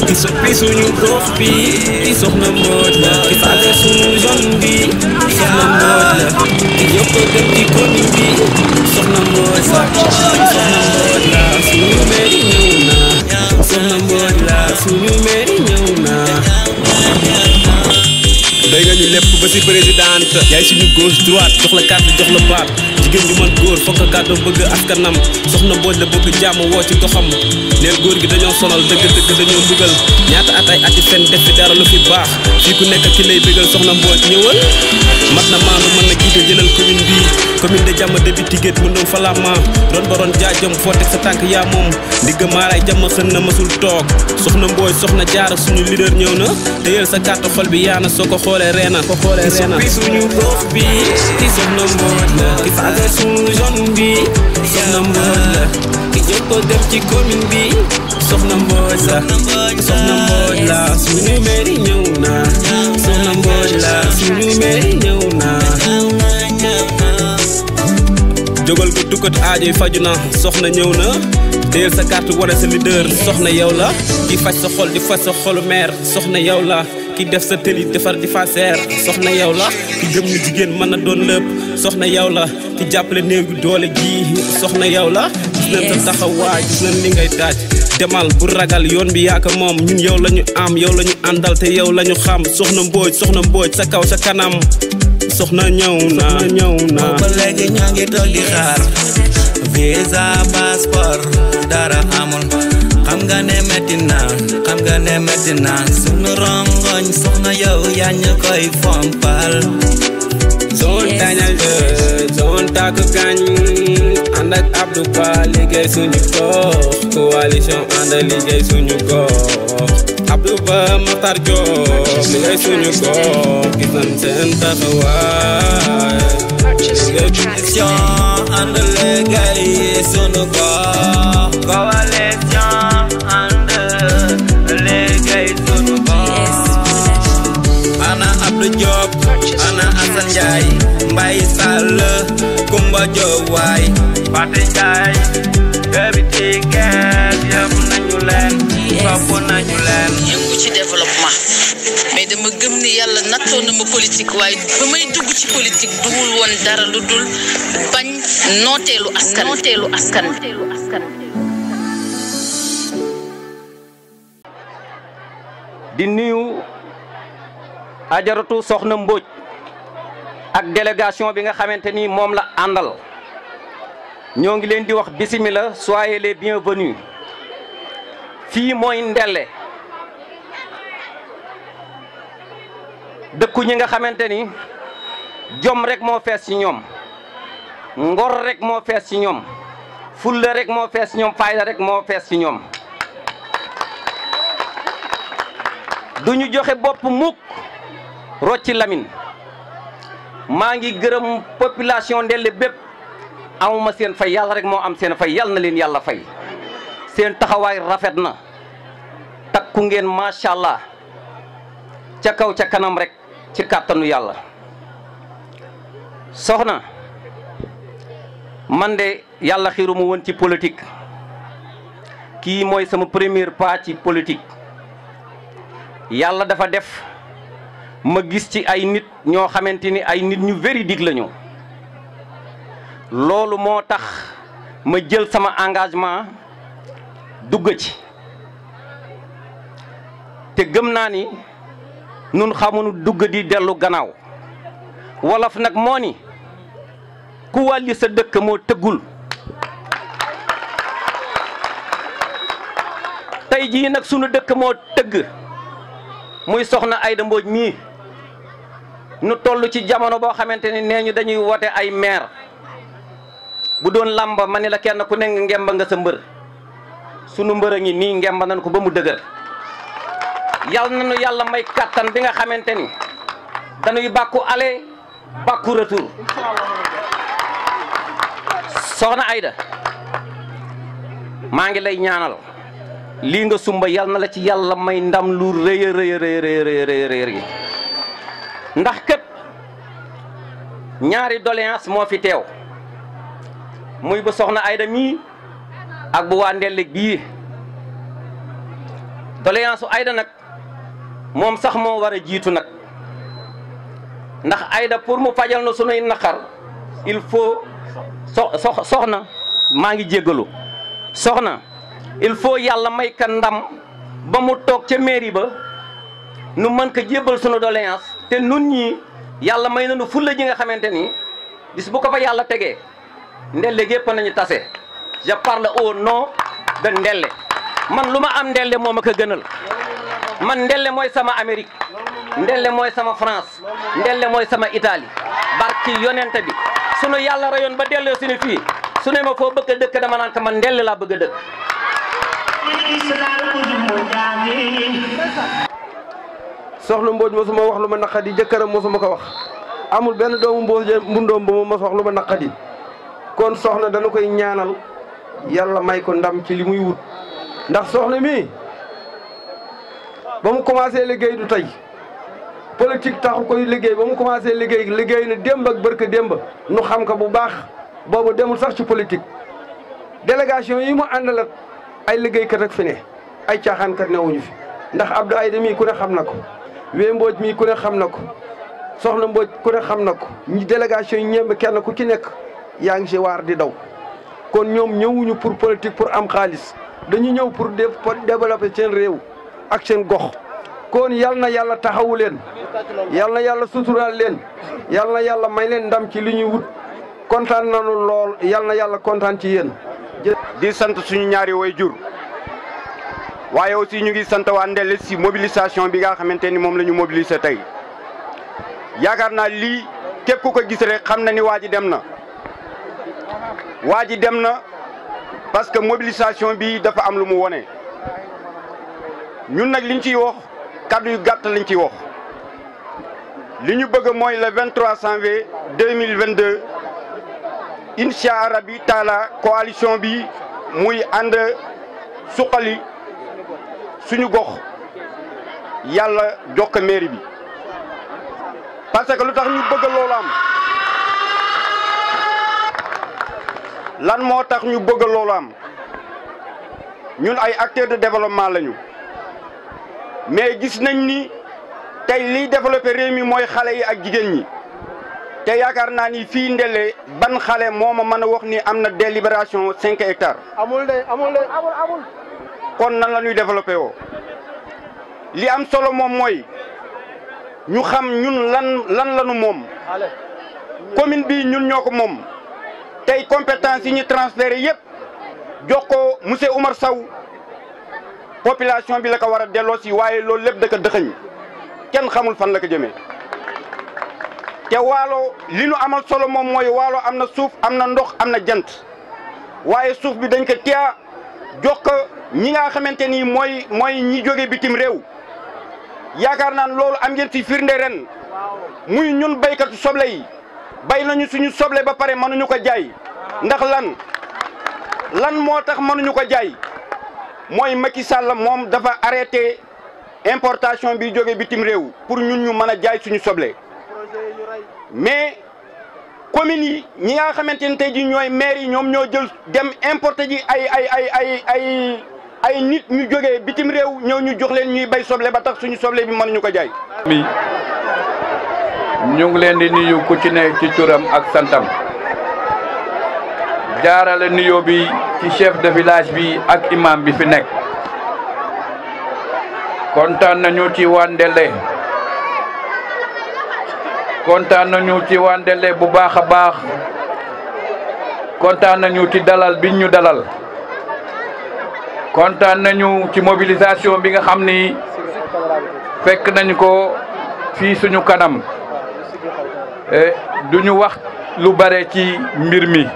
ki soppi suñu gox bi soxna Mbodj la ki faase suñu zone bi soxna Mbodj la ki yokk dem ci commune bi soxna Mbodj la soxna Mbodj la suñu mairie ñëw na soxna Mbodj la suñu mairie ñëw na doy nga ñu lépp ba si présidente yaay suñu gauche droite jox la carte jox la baat jigéen ju man góor fokk kàddu bëgg askanam soxna Mbodj la bëgg jàmm woo ci goxam neel góor gi dañoo sonal dëgg-dëgg dañoo mbugal ñaata at ay ati fen def fi dara lu fi baax fii ku nekk ki lay bégal soxna Mbodj ñëwal mat na maandu mën na jiite jëlal commune bi commune de jàmm debi tigéet mu ndoom falama ron ba ron jaajëm foo teg sa tànk yaa moom ndigga maaray jàmm xën na mësul toog soxna Mbodj soxna jaara suñu leader ñëw na téyel sa carte xol bi yaana soo ko xoolee reena ki soppi suñu gox bi ki soxna Mbodj la ki faase suñu zone bi soxna Mbodj la ki jokko dem ci commune bi soxna Mbodj la soxna Mbodj la suñu mairie ñëw na soxna Mbodj la suñu mairie ñëw na jógal ko tukkat aajoy faju na soxna ñëw na téyel sa carte wane sa leader soxna yow la ki faj sa xol di faj sa xolu meer soxna yow la ki def sa tëli defar di faseer soxna yow la ki gëm ni jigéen mën na doon lépp soxna yow la ki jàppale néew gi doole ji soxna yow la gis nañ sa taxawaay gis nañ li ngay daaj demal bu ragal yoon bi yaaka moom ñun yow la ñu am yow la ñu àndal te yow la ñu xam soxna Mbodj sa kaw sa kanam soxna ñëw na ba léegi ñoo ngi toog di xaar visa passeport dara amul xam nga ne metti na sunu rongoñ soxna yow yaa ñu koy fompal zone dañal zone takk kañ ànd ak Abdou Ba liggéey suñu gox coalition ànd liggéey suñu gox Abdou Ba Matar Diop liggéey suñu gox gis nañ seen taxawaay coalition ànd liggéey suñu gox coalition ànd liggéey suñu gox ana Abdou Diop ana Assane Ndiaye Mbaye Sall Kumba Diop waay Fatou Ndiaye debi tiget yëpp nañu leen sopp nañu leen yëngu ci développement mais dama gëm ni yàlla nattoon na ma politique waaye ba may dugg ci politique dugul woon dara lu dul bañ nooteelu askan di nuyu ajaratu soxna Mbodj ak délégation bi nga xamante ni moom la àndal ñoo ngi leen di wax bismillah soyez les bienvenus fii mooy Ndelle dëkku ñi nga xamante ni jom rek moo fees ci ñoom ngor rek moo fees ci ñoom fulla rek moo fees ci ñoom fayda rek moo fees ci ñoom duñu joxe bopp mukk rocci Lamine maa ngi gërëm population Ndelle bépp amuma seen fay yàlla rek moo am seen fay yàlla na leen yàlla fay seen taxawaay rafet na takku ngeen macha allah ca kaw ca kanam rek ci kàttanu yàlla soxna man de yàlla xiiruma woon ci politique kii mooy sama premier pas ci politique yàlla dafa def ma gis ci ay nit ñoo xamante ni ay nit ñu véridique lañu loolu moo tax ma jël sama engagement dugg ci te gëm naa ni nun xamuñu dugg di dellu gannaaw wolof nag moo ni ku wàlli sa dëkk moo tëggul tey jii nag sunu dëkk moo tëgg muy soxna Aïda Mbodj mii nu toll ci jamono boo xamante ni nee ñu dañuy wote ay maire bu doon làmba ma ni la kenn ku ne ngemba nga sa mbër sunu mbër a ngi nii ngemba nañ ko ba mu dëgër yal nañu yàlla may kàttan bi nga xamante ni dañuy bàkku aller bàkku retour soxna Aïda maa ngi lay ñaanal lii nga sumba yal na la ci yàlla may ndam lu rëy a rëy ndax kët ñaari doléance moo fi teew muy bu soxna Aïda mii ak bu waa Ndelle bii doléance su Aïda nag moom sax moo war a jiitu nag ndax Aïda pour mu fajal na sunuy naqar il faut soxna maa ngi jéggalu soxna il faut yàlla may ka ndam ba mu toog ca mairie ba nu mën ko jébbal sunu doléance te nun ñii yàlla may nañu fulla ji nga xamante ni bis bu ko fa yàlla tegee ndelle gépp nañu tase je parle au nom de ndelle man lu ma am ndelle moo ma ko gënal man ndelle mooy sama Amérique ndelle mooy sama France ndelle mooy sama Italie barki yonente bi sunu yàlla rayoon ba delloo si ni fii su ne ma foo bëgg a dëkk dama naan ko man ndelle laa bëgg a dëkk. soxna Mbodj mosuma wax lu ma naqadi jëkkëram mosuma ko wax amul benn doomu mbundoom ba mu mos wax lu ma naqadi kon soxna dañu koy ñaanal yàlla may ko ndam ci li muy wut ndax soxna mi ba mu commencé liggéey du tey politique taxu koy liggéey ba mu commencé liggéey na démb ak bërka démb nu xam ko bu baax boobu demul sax ci politique délégation yi mu àndalat ay liggéeykat ak fi ne ay caaxaankat newuñu fi ndax Abdou Aïda mii ku ne xam na ko Wee Mbodj mii ku ne xam na ko soxna Mbodj ku ne xam na ko ñi délégation yi ñemb kenn ku ci nekk yaa ngi si waar di daw kon ñoom ñëwuñu pour politique pour am xaalis dañu ñëw pour développer seen réew ak seen gox kon yal na yàlla taxawu leen yal na yàlla suturaal leen yal na yàlla may leen ndam ci li ñuy wut kontaan nañu lool yal na yàlla kontaan ci yéen. di sant suñu ñaari waajur waaye aussi ñu ngi sant waa Ndelle si mobilisation bi nga xamante ni moom la ñu mobiliser tey yaakaar naa lii képp ku ko gis rek xam na ni waa ji dem na parce que mobilisation bi dafa am lu mu wone ñun nag liñ ciy wax kaddu yu gàtt lañ ciy wax li ñu bëgg mooy le 23 janvier 2022 incha arabi taala coalition bi muy ànd suqali suñu gox yàlla jox ko mairie bi parce que lu tax ñu bëgg loolu am lan moo tax ñu bëgg loolu am ñun ay acteurs de développement lañu mais gis nañ ni tey liy développé réew mi mooy xale yi ak jigéen ñi te yaakaar naa ni fii Ndelle ban xale moo ma mën a wax ni am na délibération 5 hectares. amul. kon nan la ñuy développé woo li am solo moom mooy ñu xam ñun lan lañu moom commune bi ñun ñoo ko moom tey compétence yi ñu transféré yëpp jox ko monsieur Oumar Sow population bi la ko war a delloo si waaye loolu lépp da ko dëxëñ kenn xamul fan la ko jëmee te waalo li nu amal solo moom mooy waalo am na suuf am na ndox am na jant waaye suuf bi dañ ko teya jox ko ñi nga xamante ni mooy ñi jóge bitim réew yaakaar naan loolu am ngeen ci firnde ren muy ñun béykatu soble yi bay nañu suñu soble ba pare mënuñu ko jaay ndax lan moo tax mënuñu ko jaay mooy Macky Sall moom dafa arrêté importation bi jóge bitim réew pour ñun ñu mën a jaay suñu soble mais communes yi ñi nga xamante ni tey ji ñooy maire yi ñoom ñoo jël dem importer ji ay nit ñu jógee bitim réew ñëw ñu jox leen ñuy bay soble ba tax suñu soble bi mënuñu ko jaay. ñu ngi leen di nuyu ku ci ne ci turam ak santam jaarale nuyoo bi ci chef de village bi ak imam bi fi nekk kontaan nañu ci waa Ndelle kontaan nañu ci waa Ndelle bu baax a baax kontaan nañu ci dalal bi ñu dalal kontaan nañu ci mobilisation bi nga xam ni fekk nañu ko fii suñu kanam duñu wax lu bare ci mbir mi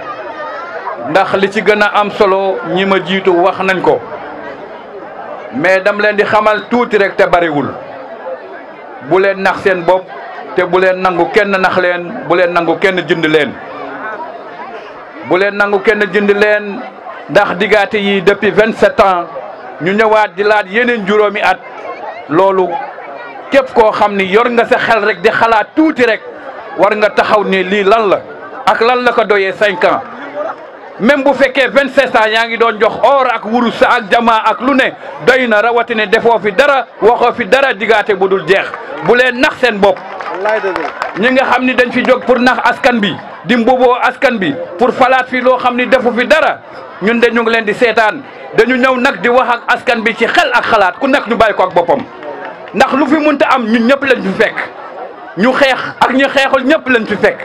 ndax li ci gën a am solo ñi ma jiitu wax nañ ko mais dam leen di xamal tuuti rek te bariwul bu leen nax seen bopp te bu leen nangu kenn nax leen bu leen nangu kenn jënd leen bu leen nangu kenn jënd leen ndax digaate yi depuis 27 ans ñu ñëwaat di laat yeneen juróomi at loolu képp koo xam ni yor nga sa xel rek di xalaat tuuti rek war nga taxaw ni lii lan la ak lan la ko doyee 5 ans même bu fekkee 27 ans yaa ngi doon jox or ak wurus ak jamaa ak lu ne doy na rawatina defoo fi dara waxoo fi dara digaate bu dul jeex bu leen nax seen bopp. ñi nga xam ni dañ fi jóg pour nax askan bi di mboboo askan bi pour falaat fi loo xam ni defu fi dara ñun de ñu ngi leen di seetaan dañu ñëw nag di wax ak askan bi ci xel ak xalaat ku nekk ñu bàyyi ko ak boppam ndax lu fi mënta am ñun ñëpp lañ fi fekk ñu xeex ak ñu xeexul ñëpp lañ fi fekk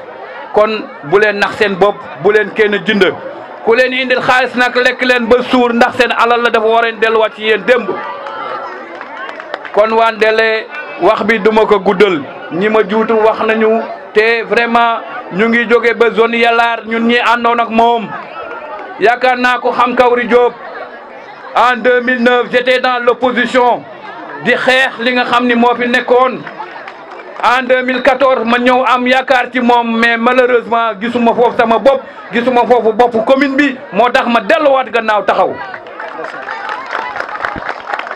kon bu leen nax seen bopp bu leen kenn jënd ku leen indil xaalis nag lekk leen ba suur ndax seen alal la dafa war a delluwaat ci yéen démb kon waa Ndelle wax bi duma ko guddal ñi ma juutu wax nañu te vraiment ñu ngi jóge ba zone Yalaar ñun ñi àndoon ak moom yaakaar naa ko xam Kawri Diop en 2009 j'étais dans l'opposition di xeex li nga xam ni moo fi nekkoon en 2014 ma ñëw am yaakaar ci moom mais malheureusement gisuma foofu sama bopp gisuma foofu bopp commune bi moo tax ma delluwaat gannaaw taxaw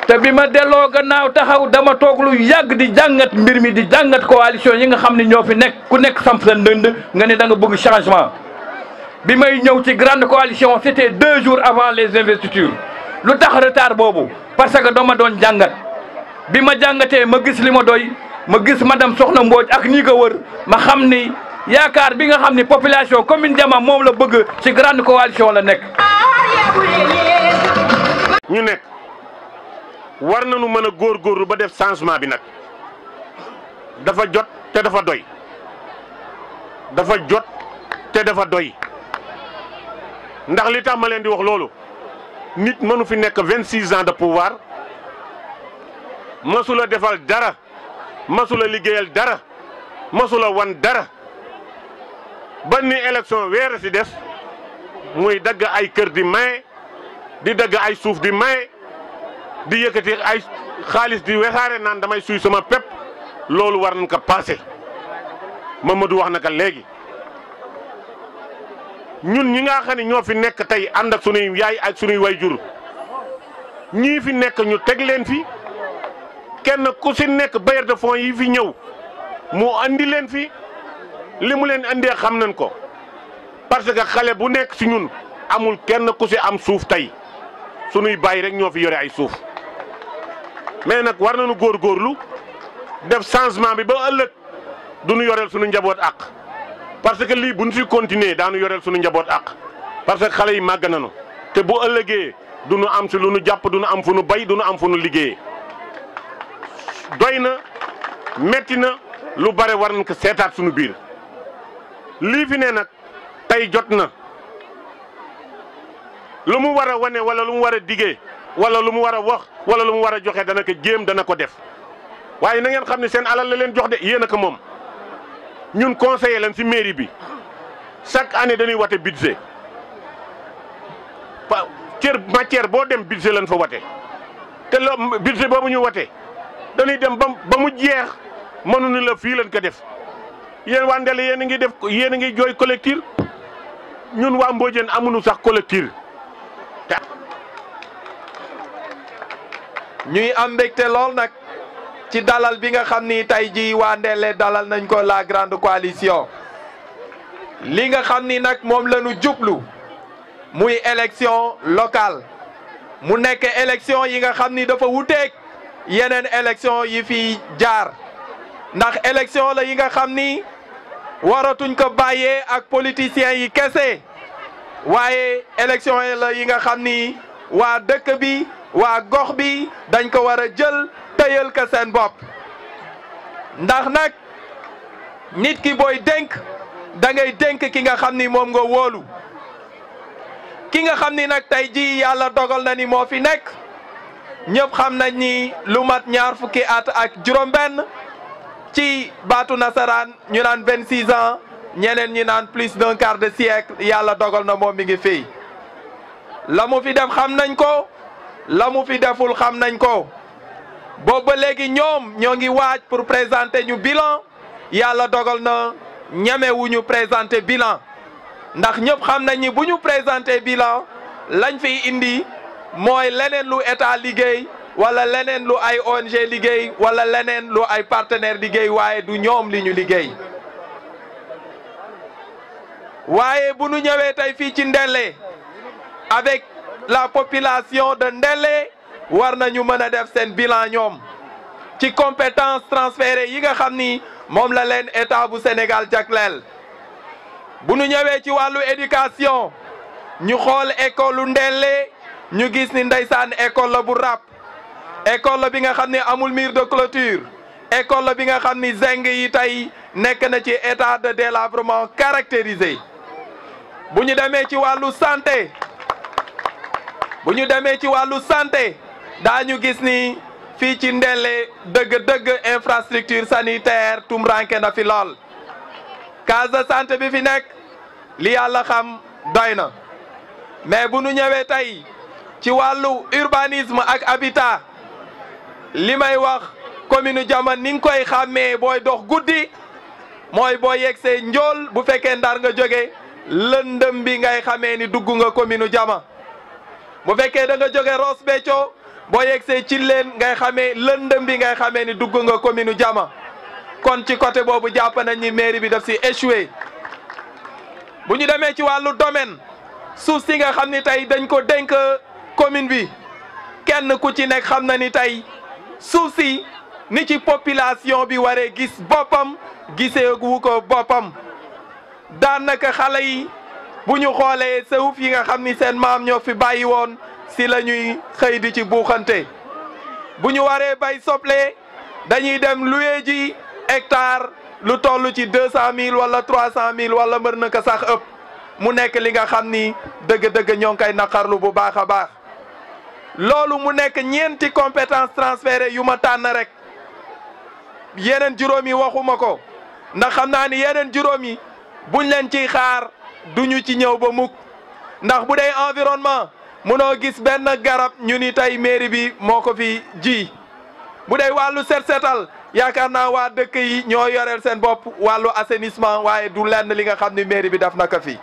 te bi ma delloo gannaaw taxaw dama toog lu yàgg di jàngat mbir mi di jàngat coalition yi nga xam ne ñoo fi nekk ku nekk samp sa ndënd nga ne da nga bëgg changement bi may ñëw ci grande coalition c'était 2 jours avant les investitures lu tax retard boobu parce que dama doon jàngat bi ma jàngatee ma gis li ma doy ma gis madame Soxna Mbodj ak ñi ko wër ma xam ni yaakaar bi nga xam ni population commune Diama moom la bëgg ci grande coalition la nekk. ñu nekk war nañu mën a góorgóorlu ba def changement bi nag dafa jot te dafa doy dafa jot te dafa doy ndax li tax ma leen di wax loolu nit mënu fi nekk 26 ans de pouvoir masula defal dara masula liggéeyal dara masula wan dara ba ni élection weer si des muy dagg ay kër di maye di dagg ay suuf di maye di yëkkati ay xaalis di wesaare naan damay suy sama pepp loolu war nañ ko passé Mamadou wax na ko léegi ñun ñi nga xam ne ñoo fi nekk tey ànd ak sunuy yaay ak sunuy wayjur ñii fi nekk ñu teg leen fi kenn ku si nekk bailleur de fonds yi fi ñëw mu andi leen fi li mu leen andee xam nañ ko parce que xale bu nekk si ñun amul kenn ku si am suuf tey sunuy bàyyi rek ñoo fi yore ay suuf mais nag war nañu góorgóorlu def changement bi ba ëllëg du ñu yoreel sunu njaboot ak parce que lii bu ñu fi continuer daanu yoreel sunu njaboot ak parce que xale yi màgg nañu te bu ëllëgee du ñu am si lu ñu jàpp du ñu am fu ñu bay du ñu am fu ñu liggéeyee doy na metti na lu bare war nañ ko seetaat suñu biir lii fi ne nag tey jot na lu mu war a wane wala lu mu war a digee wala lu mu war a wax wala lu mu war a joxe dana ko jéem dana ko def waaye na ngeen xam ne seen alal la leen jox de yéen a ko moom ñun conseiller leen ci mairie bi chaque année dañuy wate budget cër matière boo dem budget lañ fa wate te lo budget boobu ñu wate dañuy dem ba mu jeex mënuñu la fii lañ ko def yéen waa Ndelle yéen a ngi def yéen a ngi jooy collectif ñun waa Mbodiène amuñu sax collectif. ñuy am mbégte lool nag ci dalal bi nga xam ni tey jii waa Ndelle dalal nañ ko la grande coalition li nga xam ni nag moom la ñu jublu muy élection locale mu nekk élection yi nga xam ni dafa wuteeg yeneen élection yi fi jaar ndax élection la yi nga xam ni waratuñ ko bàyyee ak politiciens yi kese waaye élection la yi nga xam ni waa dëkk bi waa gox bi dañ ko war a jël tëyal ko seen bopp ndax nag nit ki booy dénk da ngay dénk ki nga xam ni moom nga wóolu ki nga xam ni nag tey jii yàlla dogal na ni moo fi nekk ñëpp xam nañ ni lu mat ñaar fukki at ak juróom-benn ci baatu nasaraan ñu naan 26 ans ñeneen ñi naan plus d'un quart de siècle yàlla dogal na moom mi ngi fii la mu fi def xam nañ ko la mu fi deful xam nañ ko boobu ba léegi ñoom ñoo ngi waaj pour présenter ñu bilan yàlla dogal na ñemewuñu présenter bilan ndax ñëpp xam nañ ni bu ñu présenter bilan lañ fiy indi mooy leneen lu état liggéey wala leneen lu ay ONG liggéey wala leneen lu ay partenaire liggéey waaye du ñoom li ñu liggéey waaye bu ñu ñëwee tey fii ci Ndelle avec la population de Ndelle war nañu mën a def seen bilan ñoom ci compétence transférées yi nga xam ni moom la leen état bu Sénégal jagleel. bu ñu ñëwee ci wàllu éducation ñu xool école Ndelle ñu gis ni ndeysaan école la bu rap école la bi nga xam ni amul mur de clôture école la bi nga xam ni zinc yi tey nekk na ci état de délabrement caractérisé. bu ñu demee ci wàllu santé daañu gis ni fii ci Ndelle dëgg-dëgg infrastructure sanitaire tumranke na fi lool. case de santé bi fi nekk li yàlla xam doy na mais bu nu ñëwee tey ci wàllu urbanisme ak habitat li may wax commune Diama ni nga koy xàmmee booy dox guddi mooy boo yegsee Njool bu fekkee Ndar nga jóge lëndëm bi ngay xamee ni dugg nga commune Diama bu fekkee da nga jóge Ross Béthio boo yegsee ci leen ngay xamee lëndëm bi ngay xamee ni dugg nga commune Diama kon ci côté boobu jàpp nañ ni mairie bi daf si échoué. bu ñu demee ci wàllu domaine suuf si nga xam ni tey dañ ko dénk commune bi kenn ku ci nekk xam na ni tey suuf si ni ci population bi waree gis boppam gisee wu ko boppam daanaka xale yi bu ñu xoolee suuf yi nga xam ni seen maam ñoo fi bàyyi woon si la ñuy xëy di ci buuxante bu ñu waree bay soble dañuy dem loué ji hectare lu toll ci 200 000 wala 300 000 wala mën na ko sax ëpp mu nekk li nga xam ni dëgg-dëgg ñoo ngi koy naqarlu bu baax a baax. loolu mu nekk ñeenti compétence transférées yu ma tànn rek yeneen juróom yi waxuma ko ndax xam naa ni yeneen juróom yi buñ leen ciy xaar duñu ci ñëw ba mukk ndax bu dee environnement mënoo gis benn garab ñu ni tey mairie bi moo ko fi ji bu dee wàllu set setal yaakaar naa waa dëkk yi ñoo yoreel seen bopp wàllu assainissement waaye du lenn li nga xam ni mairie bi def na ko fi.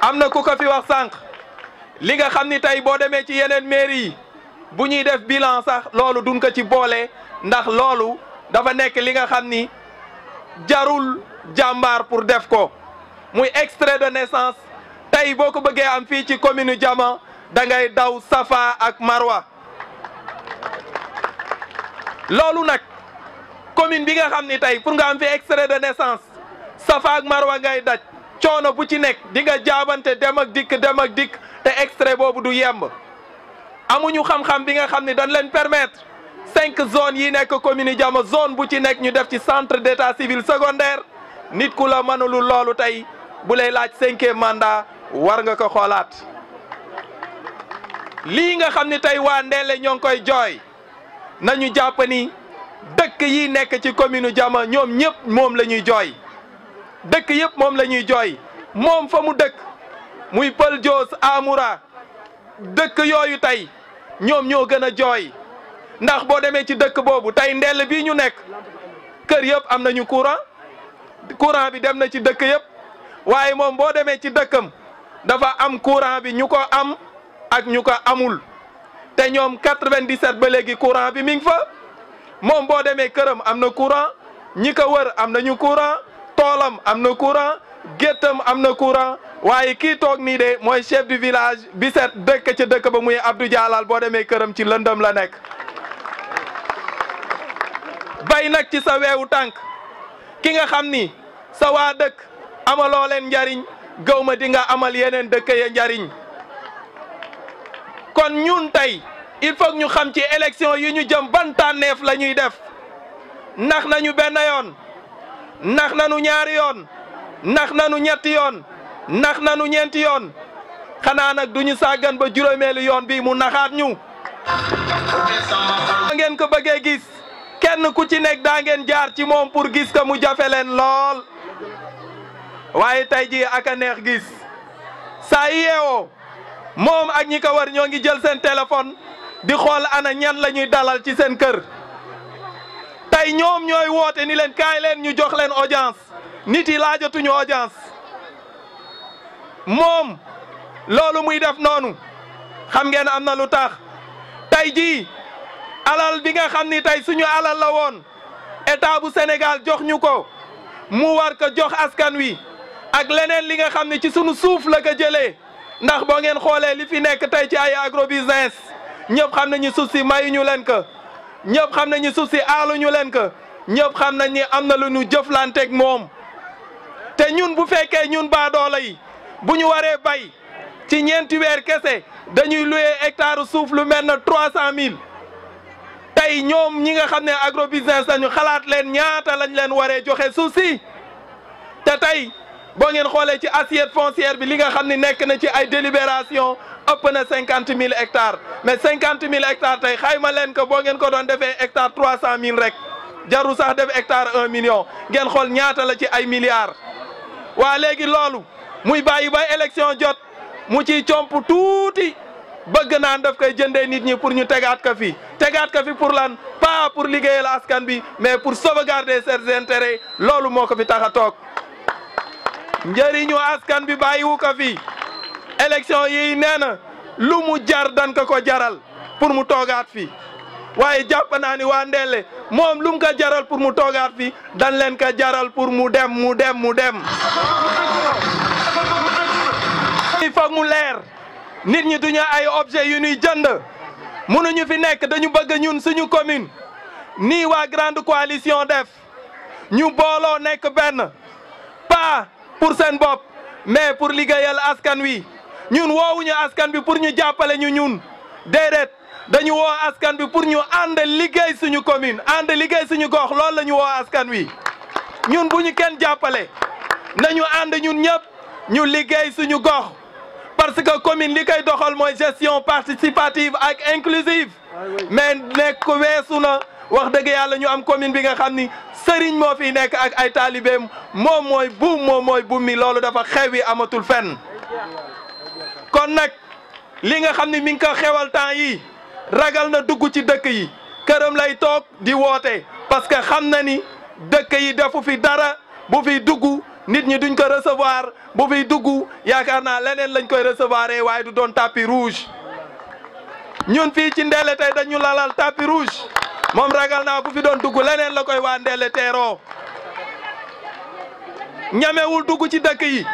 am na ku ko fi wax sànq li nga xam ni tey boo demee ci yeneen mairie yi bu ñuy def bilan sax loolu duñ ko ci boole ndax loolu dafa nekk li nga xam ni jarul jàmbaar pour def ko muy extrait de naissance tey boo ko bëggee am fii ci commune Diama da ngay daw Safa ak Marwa. loolu nag commune bi nga xam ni tey pour nga am fi extrait de naissance Safa ak Marwa ngay daj coono bu ci nekk di nga jaabante dem ak dikk te extrait boobu du yemb amuñu xam-xam bi nga xam ni dañ leen permettre 5 zones yi nekk commune Diama zone bu ci nekk ñu def ci centre d'état civil secondaire nit ku la mënulul loolu tey bu lay laaj 5e mandat war nga ko xoolaat. lii nga xam ni tey waa Ndelle ñoo ngi koy jooy nañu jàpp ni dëkk yi nekk ci commune Diama ñoom ñëpp moom la ñuy jooy dëkk yëpp moom la ñuy jooy moom fa mu dëkk muy Pël Joos Amoura dëkk yooyu tey ñoom ñoo gën a jooy ndax boo demee ci dëkk boobu tey Ndelle bii ñu nekk kër yëpp am nañu courant bi dem na ci dëkk yëpp waaye moom boo demee ci dëkkam dafa am courant bi ñu ko am ak ñu ko amul te ñoom 97 ba léegi courant bi mi ngi fa moom boo demee këram am na courant ñi ko wër am nañu courant toolam am na courant géttam am na courant waaye kii toog nii de mooy chef du village bi set dëkk ca dëkk ba muy Abdou Dialal boo demee këram ci lëndëm la nekk. bay nag ci sa weewu tànk ki nga xam ni sa waa dëkk amaloo leen njariñ gaw ma di nga amal yeneen dëkk ya njariñ kon ñun tey il faut ñu xam ci élection yi ñu jëm ban tànneef la ñuy def nax nañu benn yoon nax nañu ñaari yoon nax nañu ñetti yoon nax nañu ñeenti yoon xanaa nag duñu sàggan ba juróomeelu yoon bi mu naxaat ñu. ngeen ko bëggee gis kenn ku ci nekk daa ngeen jaar ci moom pour gis ko mu jafe leen lool waaye tey jii ak a neex gis saa yi yeewoo moom ak ñi ko war ñoo ngi jël seen téléphone di xool ana ñan la ñuy dalal ci seen kër tey ñoom ñooy woote ni leen kaay leen ñu jox leen audience nit yi laajatuñu audience moom loolu muy def noonu xam ngeen am na lu tax tey jii alal bi nga xam ni tey suñu alal la woon état bu Sénégal jox ñu ko mu war ko jox askan wi ak leneen li nga xam ne ci sunu suuf la ko jëlee ndax boo ngeen xoolee li fi nekk tey ci ay agrobusiness ñëpp xam nañu suuf si mayuñu leen ko ñëpp xam nañu suuf si aaluñu leen ko ñëpp xam nañ ni am na lu ñu jëflanteeg moom te ñun bu fekkee ñun baadoola yi bu ñu waree bay ci ñeenti weer kese dañuy louer hectare suuf lu mel na 300000 tey ñoom ñi nga xam ne agrobusiness lañu xalaat leen ñaata lañ leen waree joxe suuf si te tey boo ngeen xoolee ci assiette foncière bi li nga xam ne nekk na ci ay délibération ëpp na 50000 hectares mais 50000 hectares tey xayma leen ko boo ngeen ko doon defee hectare 300000 rek jaru sax def hectare 1 million ngeen xool ñaata la ci ay milliards. waa léegi loolu muy bàyyi ba élection jot mu ciy comp tuuti bëgg naan daf koy jëndee nit ñi pour ñu tegaat ko fi pour lan pas pour liggéeyal askan bi mais pour sauvegarder ses intérêts loolu moo ko fi tax a toog njëriñu askan bi bàyyiwu ko fi élection yi nee na lu mu jar dan ko jaral pour mu toogaat fi waaye jàpp naa ni waa Ndelle moom lu mu ko jaral pour mu toogaat fi dan leen ko jaral pour mu dem. il faut mu leer nit ñi duñu ay objet yu ñuy jënd mënuñu fi nekk dañu bëgg ñun suñu commune nii waa grande coalition def ñu booloo nekk benn pas pour seen bopp mais pour liggéeyal askan wi ñun woowuñu askan bi pour ñu jàppale ñun déedéet dañu woo askan bi pour ñu ànd liggéey suñu commune ànd liggéey suñu gox loolu la ñu woo askan wi ñun bu ñu kenn jàppale nañu ànd ñun ñëpp ñu liggéey suñu gox parce que commune li koy doxal mooy gestion participative ak inclusive mais nekk weesu na wax dëgg yàlla ñu am commune bi nga xam ni sëriñ moo fi nekk ak ay taalibeem moom mooy buum mi loolu dafa xewi amatul fenn kon nag li nga xam ni mi ngi ko xewal temps yi ragal na dugg ci dëkk yi këram lay toog di woote parce que xam na ni dëkk yi defu fi dara bu fi dugg nit ñi duñ ko recevoir bu fiy dugg yaakaar naa leneen lañ koy recevoir waaye du doon tapis rouge ñun fii ci Ndelle tey dañu lalal tapis rouge moom ragal naa bu fi doon dugg leneen la koy waa Ndelle teeroo ñamewul dugg ci dëkk yi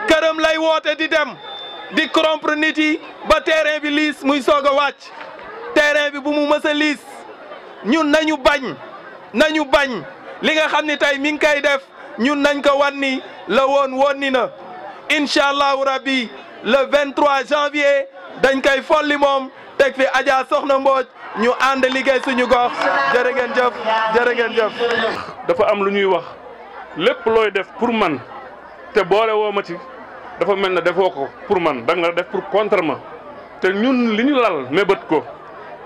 këram lay woote di dem di corrompre nit yi ba terrain bi liis muy soog a wàcc terrain bi bu mu mës a liis ñun nañu bañ li nga xam ni tey mi ngi koy def ñun nañ ko wan ni la woon ni na incha allahu rabbi le 23 janvier dañ koy folli moom teg fi Adja Soxna Mbodj ñu ànd liggéey suñu gox jërë ngeen jëf. dafa am lu ñuy wax lépp looy def pour man te boole woo ma ci dafa mel ne defoo ko pour man da nga def pour contre ma te ñun li ñu lal mébét ko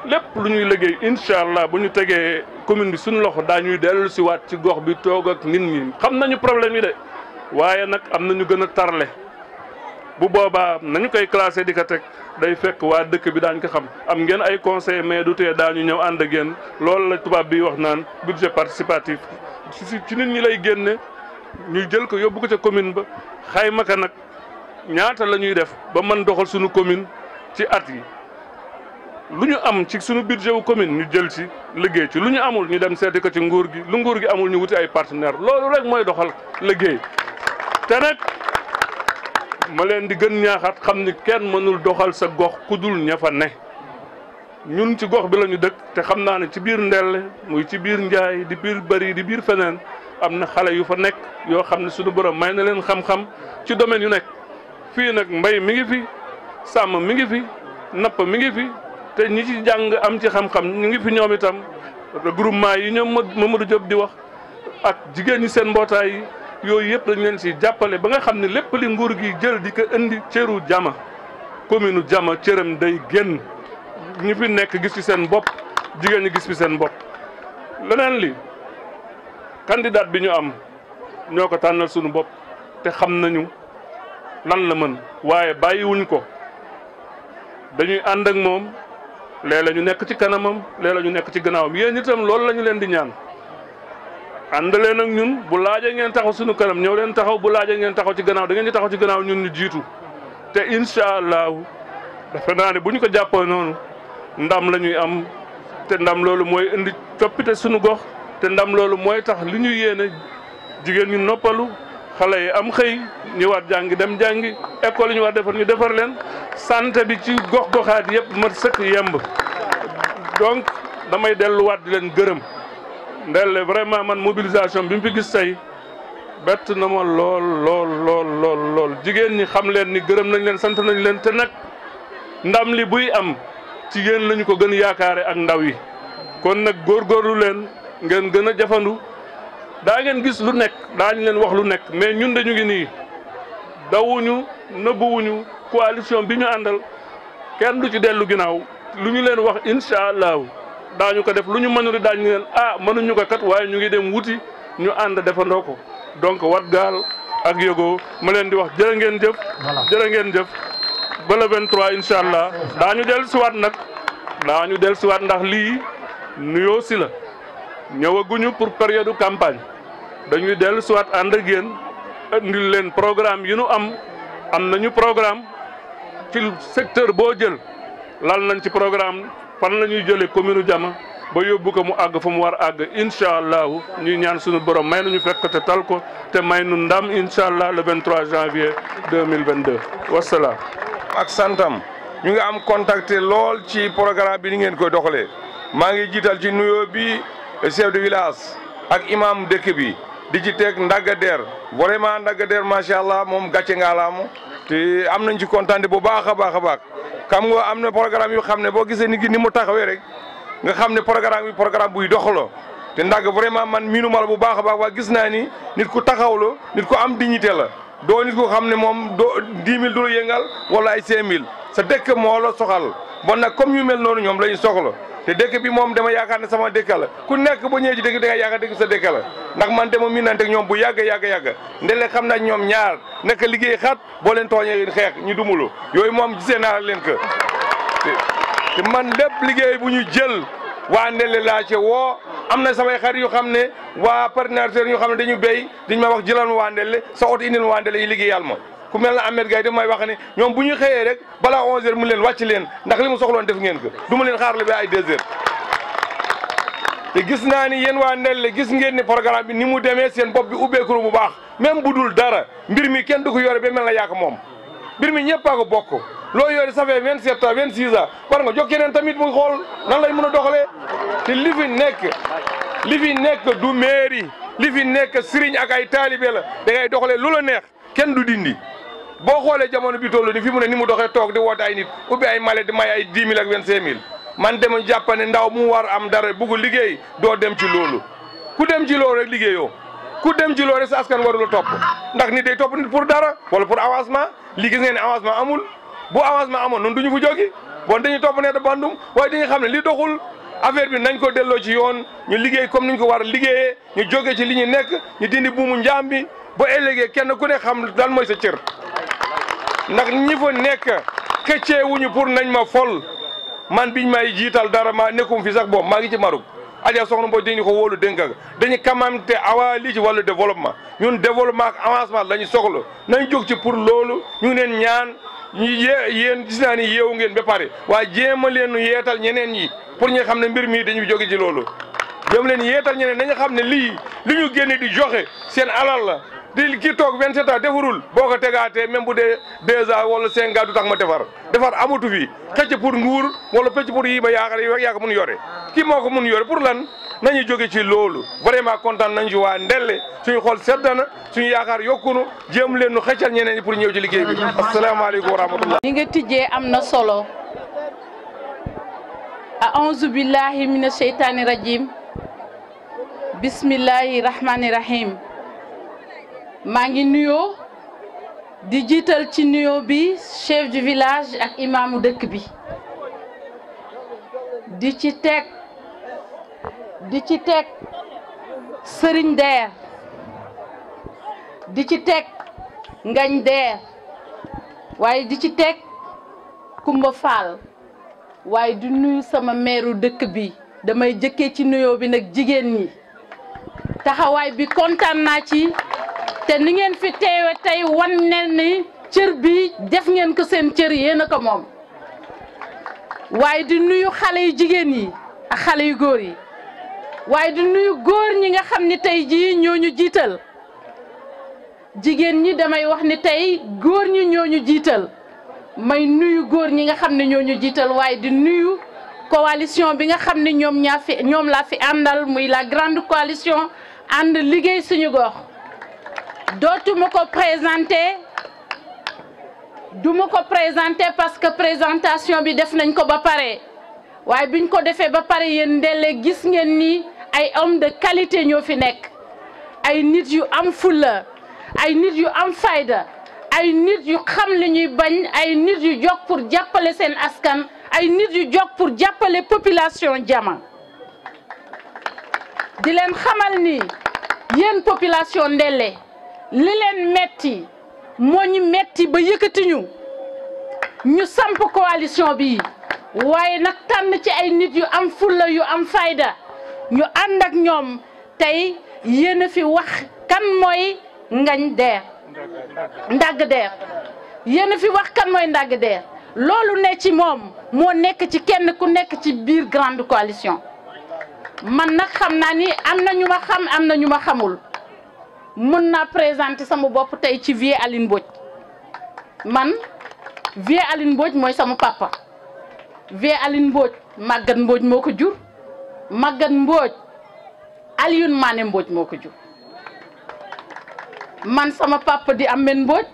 lépp lu ñuy liggéey incha allah bu ñu tegee commune bi suñu loxo daañuy dellu si waat ci gox bi toog ak nit ñi xam nañu problème yi de waaye nag am na ñu gën a tarle bu boobaa nañu koy classé di ko teg day fekk waa dëkk bi daañ ko xam am ngeen ay conseil mais du tee daañu ñëw ànd ak yéen loolu la tubaab bi wax naan budget participatif ci nit ñi lay génne ñu jël ko yóbbu ko ca commune ba xayma ka nag ñaata la ñuy def ba mën doxal suñu commune ci at yi lu ñu am ci suñu budget wu commune ñu jël ci liggéey ci lu ñu amul ñu dem seeti ko ci nguur gi lu nguur gi amul ñu wuti ay partenaire loolu rek mooy doxal liggéey te nag ma leen di gën ñaaxaat xam ni kenn mënul doxal sa gox ku dul ña fa ne ñun ci gox bi la ñu dëkk te xam naa ne ci biir Ndelle muy ci biir Njaay di biir Bari di biir feneen am na xale yu fa nekk yoo xam ne suñu borom may na leen xam-xam ci domaine yu nekk fii nag mbay mi ngi fi sàmm mi ngi fi napp mi ngi fi te ñi ci jàng am ci xam-xam ñu ngi fi ñoom itam regroupement yi ñoom Mamadou Diop di wax ak jigéen ñi seen mbootaay yi yooyu yëpp dañ leen si jàppale ba nga xam ne lépp li nguur gi jël di ko indi cëru Jama commune Jama cëram day génn ñi fi nekk gis ci seen bopp jigéen ñi gis fi seen bopp. leneen li candidat bi ñu am ñoo ko tànnal suñu bopp te xam nañu lan la mën waaye bàyyiwuñ ko dañuy ànd ak moom léeg-léeg ñu nekk ci kanamam léeg-léeg ñu nekk ci gannaawam yéen itam loolu la ñu leen di ñaan. ànd leen ak ñun bu laajee ngeen taxaw suñu kanam ñëw leen taxaw bu laajee ngeen taxaw ci gannaaw da ngeen di taxaw ci gannaaw ñun ñu jiitu te incha allahu dafa naa ne bu ñu ko jàppoo noonu ndam la ñuy am te ndam loolu mooy indi coppite suñu gox te ndam loolu mooy tax li ñu yéene jigéen ñu noppalu xale yi am xëy ñu war jàngi dem jàngi école yi ñu war defar ñu defar leen santé bi ci gox-goxaat yëpp mat sëkk yemb donc damay delluwaat di leen gërëm ndelle vraiment man mobilisation bi mu fi gis tey bett na ma lool jigéen ñi xam leen ni gërëm nañ leen sant nañ leen te nag ndam li buy am ci yéen lañu ko gën yaakaare ak ndaw yi kon nag góorgóorlu leen ngeen gën a jafandu daa ngeen gis lu nekk daañu leen wax lu nekk mais ñun dañu ngi nii dawuñu nëbbuwuñu coalition bi ñu àndal kenn du ci dellu ginnaaw lu ñu leen wax incha allahu daañu ko def lu ñu mënul daañu leen mënuñu ko kat waaye ñu ngi dem wuti ñu ànd defandoo ko donc wat gaal ak yëgoo ma leen di wax jërë ngeen jëf. jërë ngeen jëf ba le 23 incha allah daañu dellusiwaat nag daañu dellusiwaat ndax lii nuyoo si la ñëwaguñu pour période campagne dañuy dellusiwaat ànd ak yéen indil leen programme yi nu am nañu programme ci secteur boo jël lal nañ ci programme fan la ñuy jëlee commune Diama ba yóbbu ko mu àgg fa mu war àgg incha allahu ñuy ñaan suñu borom may nañu fekk te tal ko te may nu ndam incha allah le 23 janvier 2022 wasalaam. ak santam ñu ngi am contacté lool ci programme bi ni ngeen koy doxalee maa ngi jiital ci nuyoo bi chef de village ak imam dëkk bi di ci teg Ndagader vraiment Ndagader macha allah moom gàcce ngaalaamu te am nañ ci kontaan bu baax a baax a baax xam nga am na programme yu xam ne boo gisee ni mu taxawee rek nga xam ne programme buy doxaloo te Ndag vraiment man miinu ma la bu baax a baax waa gis naa ni nit ku taxaw la nit ku am dignité la doo nit ku xam ne moom doo 10 000 du la yëngal wala ay 5 000 sa dëkk moo la soxal bon nag comme ñu mel noonu ñoom la ñu soxla te dëkk bi moom dama yaakaar ne sama dëkk la ku nekk ba ñëwee ci dëkk da nga yaakaar dëkk sa dëkk la ndax man dama miinante ak ñoom bu yàgg ndele xam naa ñoom ñaar nekk liggéey xat boo leen tooñee xeex ñu dumulu yooyu moom gisee naa leen que te man lépp liggéey bu ñu jël waa ndele laa ci woo am na samay xarit yu xam ne waa partenaires yu xam ne dañu béy dañu may wax jëlal ma waa ndele sa oto indil ma waa ndele yi liggéeyal ma ku mel na Ahmed Gaye daf may wax ne ñoom bu ñu xëyee rek balaa 11h mu leen wàcc leen ndax li mu soxloon def ngeen ko du ma leen xaarale ba ay 2h. te gis naa ni yéen waa Ndelle gis ngeen ni programme bi ni mu demee seen bopp bi ubbeeku bu baax même bu dul dara mbir mi kenn du ko yore ba mel na yàq moom mbir mi ñëpp a ko bokk loo yore ça fait 27 ans 26 ans war nga jox keneen tamit mu xool nan lay mën a doxalee te li fi nekk du mairie li fi nekk sëriñ ak ay taalibe la da ngay doxalee lu la neex. kenn du dindi boo xoolee jamono bi toll ni fi mu ne ni mu doxee toog di woote ay nit ubbi ay male di may ay 10 000 ak 25 000 man dama jàpp ne ndaw mu war am dara bugg liggéey doo dem ci loolu ku dem ci loolu rek liggéeyoo ku dem ci loolu rek sa askan warula topp ndax nit day topp nit pour dara wala pour avancement li gis ngeen ne avancement amul bu avancement amoon noonu duñu fu jógi bon dañuy topp ne da bandum waaye dañuy xam ne li doxul affaire bi nañ ko delloo ci yoon ñu liggéey comme niñ ko war a liggéeyee ñu jógee ci li ñu nekk ñu dindi buumu njaam bi ba ëllëgee kenn ku ne xam lan mooy sa cër ndax ñi fa nekk këccee wuñu pour nañ ma fol man biñ may jiital dara ma nekkum fi sax boobu maa ngi ci Maroc Adja Soxna Mbodj dañu ko wóolu dénk dañu kamante awa lii ci wàllu développement ñun développement ak avancement la ñu soxla nañ jóg ci pour loolu ñu ngi leen ñaan ñu yéen gis naa ni yeewu ngeen ba pare waaye jéem a leen yeetal ñeneen ñi pour ñu xam ne mbir mi dañuy jóge ci loolu jëm leen yeetal ñeneen nañu xam ne lii li ñu génne di joxe seen alal la di ki toog 27 ans defarul boo ko tegaatee même bu dee 2 ans wala 5 ans du tax ma defar amatu fi xëcc pour nguur wala pëcc pour yi ba yaa ko mun yore kii moo ko mun yore pour lan nañu jóge ci loolu vraiment kontaan nañ ci waa Ndelle suñu xool sedd na suñu yaakaar yokkunu jéem leen nu xëccal ñeneen ñi pour ñëw ci liggéey bi asalaamaaleykum wa rahmatullah ni nga tijjee am na solo a'uuzu billahi mina sheytaani rajim bismillahi rahmani rahim maa ngi nuyoo di jiital ci nuyoo bi chef du village ak imaamu dëkk bi di ci teg Sëriñ Deer di ci teg Ngañ Deer waaye di ci teg Kumba Fall waaye di nuyu sama meeru dëkk bi damay jëkkee ci nuyoo bi nag jigéen ñi taxawaay bi kontaan naa ci te ni ngeen fi teewe tey wan ne ni cër bi def ngeen ko seen cër yéen a ko moom waaye di nuyu xale yu jigéen yi ak xale yu góor yi waaye di nuyu góor ñi nga xam ni tey jii ñoo ñu jiital jigéen ñi damay wax ni tey góor ñi ñoo ñu jiital may nuyu góor ñi nga xam ne ñoo ñu jiital waaye di nuyu coalition bi nga xam ne ñoom laa fi àndal muy la grande coalition ànd liggéey suñu gox dootuma ko présenter duma ko présenter parce que présentation bi def nañ ko ba pare waaye biñ ko defee ba pare yéen Ndelle gis ngeen ni ay homme de qualité ñoo fi nekk ay nit yu am fulla ay nit yu am fayda ay nit yu xam li ñuy bañ ay nit yu jóg pour jàppale seen askan ay nit yu jóg pour jàppale population Jama di leen xamal ni yéen population Ndelle li leen metti moo ñu metti ba yëkkati ñu samp coalition bi waaye nag tànn ci ay nit yu am fulla yu am fayda ñu ànd ak ñoom tey yéen a fi wax kan mooy Ngagne Der Ndagg Der yéen a fi wax kan mooy Ndagg Der loolu ne ci moom moo nekk ci kenn ku nekk ci biir grande coalition man nag xam naa ni am na ñu ma xam am na ñu ma xamul mën naa présenter sama bopp tey ci Vieux Aline Mbodj man Vieux Aline Mbodj mooy sama papa Vieux Aline Mbodj Maguette Mbodj moo ko jur Maguette Mbodj Alioune Mané Mbodj moo ko jur man sama papa di Amène Mbodj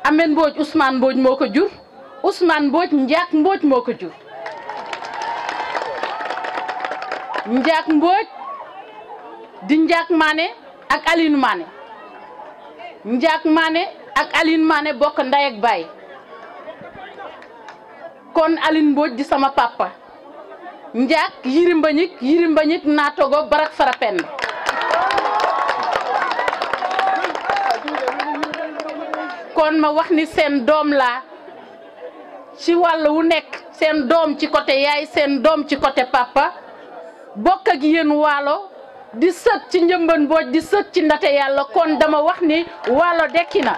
Amène Mbodj Ousmane Mbodj moo ko jur Ousmane Mbodj Ndiak Mbodj moo ko jur Ndiak Mbodj di Ndiak Mané ak Aline Mané Ndiak Mané ak Aline Mané bokk ndey ak baay kon Aline Mbodj di sama papa Ndiak Yiri Mbagnick naatogo Barak Farapen kon ma wax ni seen doom la ci wàll wu nekk seen doom ci côté yaay seen doom ci côté papa bokk ak yéen waalo di sët ci Njëmban Mbodj di sët ci Ndate Yàlla kon dama wax ni waalo dekki na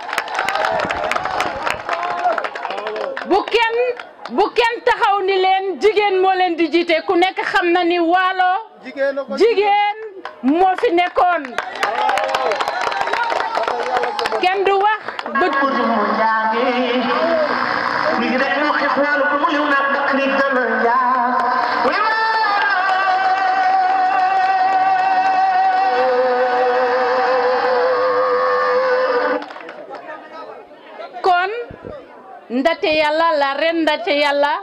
bu kenn taxaw ni leen jigéen moo leen di jiite ku nekk xam na ni waalo jigéen moo fi nekkoon kenn du wax bët kon Ndate Yàlla la reine Ndate Yàlla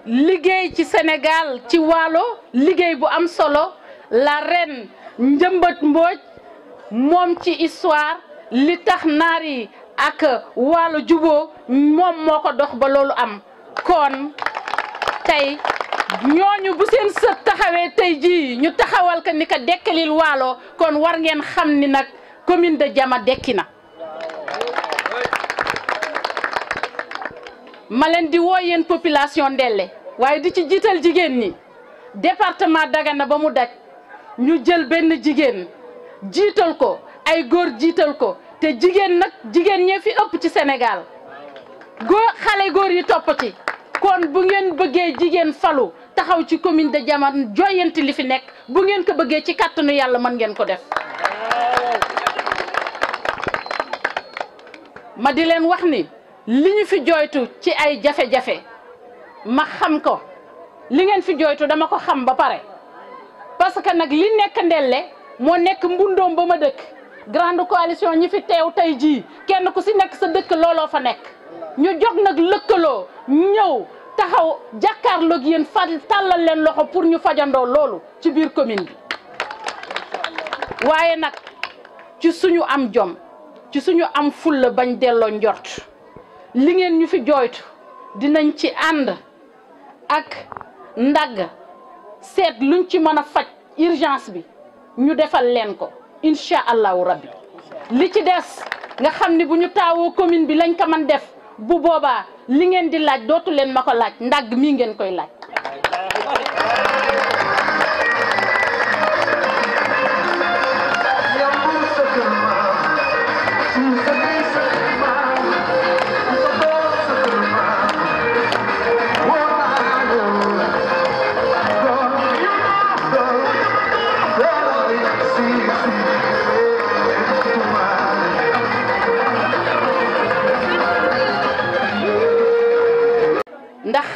liggéey ci Sénégal ci waalo liggéey bu am solo la reine Njëmbat Mbodj moom ci histoire li tax naar yi ak waalo juboo moom moo ko dox ba loolu am kon tey ñooñu bu seen sët taxawee tey jii ñu taxawal ko ni ko dekkalil waalo kon war ngeen xam ni nag commune de Jama dekki na ma leen di woo yéen population Ndelle waaye di ci jiital jigéen ñi département Dagana ba mu daj ñu jël benn jigéen jiital ko ay góor jiital ko te jigéen nag jigéen ñee fi ëpp ci Sénégal xale góor yi topp ci kon bu ngeen bëggee jigéen falu taxaw ci commune de Jama joyanti li fi nekk bu ngeen ko bëggee ci kàttanu yàlla mën ngeen ko def ma di leen wax ni li ñu fi jooytu ci ay jafe-jafe ma xam ko li ngeen fi jooytu dama ko xam ba pare parce que nag li nekk Ndelle moo nekk mbundoom ba ma dëkk grande coalition ñi fi teew tey jii kenn ku si nekk sa dëkk looloo fa nekk ñu jóg nag lëkkaloo ñëw taxaw jàkkaarloog yéen tàllal leen loxo pour ñu fajandoo loolu ci biir commune bi waaye nag ci suñu am jom ci suñu am fulla bañ delloo njort li ngeen ñu fi jooytu dinañ ci ànd ak Ndagg seet luñ ci mën a faj urgence bi ñu defal leen ko incha allahu rabbi li ci des nga xam ni bu ñu taawoo commune bi lañ ko mën def bu boobaa li ngeen di laaj dootu leen ma ko laaj Ndagg mii ngeen koy laaj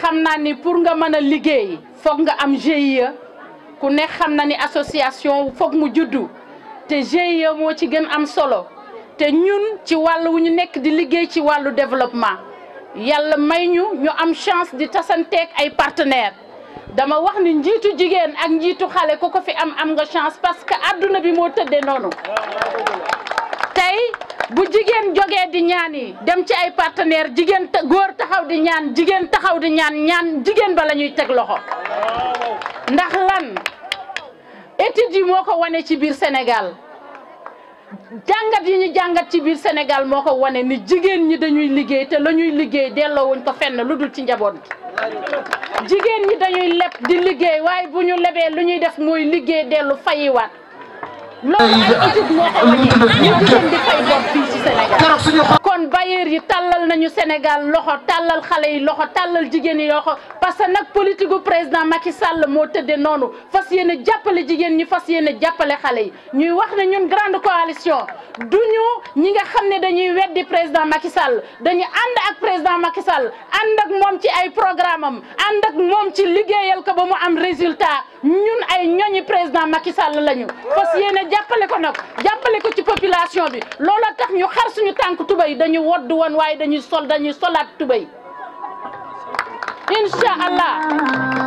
xam naa ni pour nga mën a liggéey foog nga am GIE ku ne xam na ni association foog mu juddu te GIE moo ci gën am solo te ñun ci wàllu wu ñu nekk di liggéey ci wàllu développement yàlla may ñu am chance di tasanteeg ay partenaires dama wax ni njiitu jigéen ak njiitu xale ku ko fi am nga chance parce que adduna bi moo tëddee noonu tey bu jigéen jógee di ñaan yi dem ci ay partenaires jigéen góor taxaw di ñaan jigéen taxaw di ñaan jigéen ba la ñuy teg loxo ndax lan études yi moo ko wane ci biir Sénégal jàngat yi ñu jàngat ci biir Sénégal moo ko wane ni jigéen ñi dañuy liggéey te la ñuy liggéey delloowuñ ko fenn lu dul ci njaboot gi jigéen ñi dañuy leb di liggéey waaye bu ñu lebee lu ñuy def mooy liggéey dellu fayiwaat loolu ay étude moo ko wane ñu jigéen di fay bor fii ci Sénégal kon bailleurs yi tàllal nañu Sénégal loxo tàllal xale yi loxo tàllal jigéen yi loxo parce que nag politique gu président Macky Sall moo tëddee noonu fas yéene jàppale jigéen ñi fas yéene jàppale xale yi ñuy wax ne ñun grande coalition duñu ñi nga xam ne dañuy weddi président Macky Sall dañu ànd ak président Macky Sall ànd ak moom ci ay programme am ànd ak moom ci liggéeyal ko ba mu am résultat ñun ay ñoñi président Macky Sall lañu fas yéene jàppale ko nag jàppale ko ci population bi looloo tax ñu xar suñu tànk tubay dañu wodd woon waaye dañuy solaat tubay incha allah